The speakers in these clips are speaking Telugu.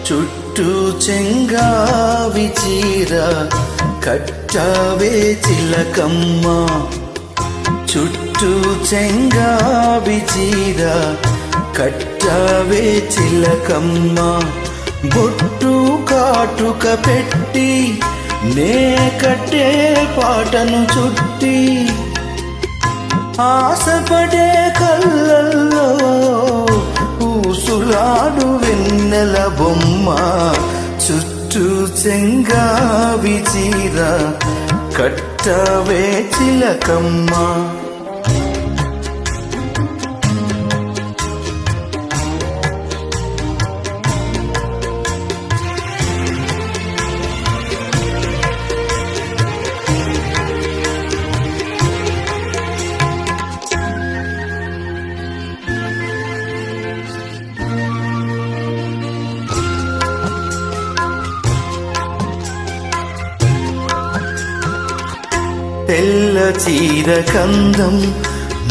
చుట్టూ చెంగావి చీర కట్టావే చిలకమ్మ, చుట్టూ చెంగావి చీర కట్టావే చిలకమ్మ, బొట్టు కాటుక పెట్టి నే కట్టే పాటను చుట్టి, ఆశపడే కళ్ళల్లో ఊసులాడు వెన్నెల బొమ్మ, చుట్టూ చెంగావి చీర కట్టావే చిలకమ్మ. తెల్ల చీర కందం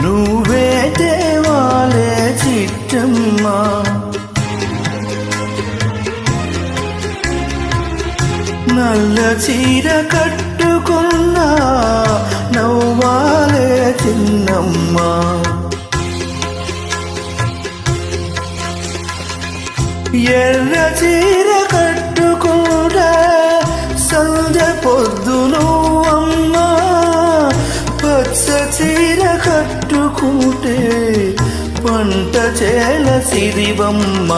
నువ్వే దేవాలే చిట్టమ్మ, నల్ల చీర కట్టుకున్నా నవ్వాలే చిన్నమ్మ, ఎర్ర చీర కట్టుకుంటా సంధ్య పొద్దును అమ్మ, పచ్చ చీర కట్టుకుంటే పంట చేల సిరివమ్మ,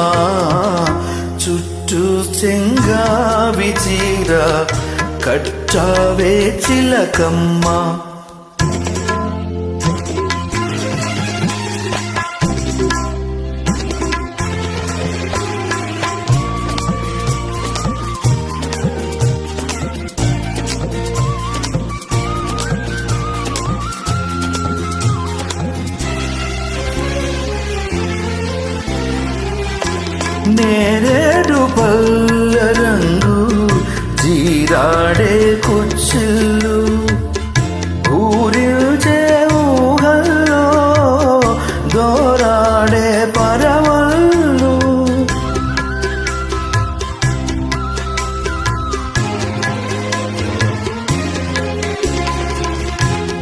చుట్టూ చెంగావి చీర కట్టావే చిలకమ్మ. నేరేడు పల్ల రంగు జీరాడే కుచ్చిళ్ళు, ఊరిల్చే ఊహల్లో దోరాడే పరవళ్ళు,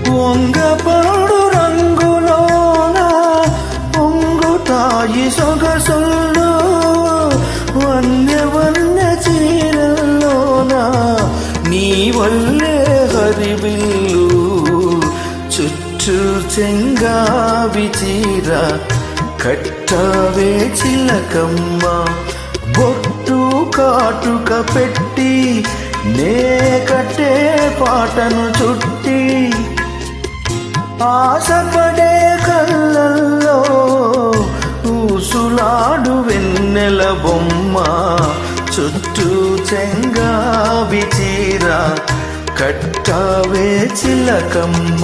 వంగపాడు రంగులోన పొంగుతాయి సొగసుల్లో, వన్య వన్య చీరల్లోనా నీ వల్లే హరివిల్లు, చుట్టూ చెంగావి చీర కట్టావే చిలకమ్మ, బొట్టు కాటుక పెట్టి నే కట్టే పాటను చుట్టి, ఆశపడే కళ్ళల్లో ఊసులాడు వెన్నెల బొమ్మ, చుట్టూ చెంగావి చీర కట్టావే చిలకమ్మ.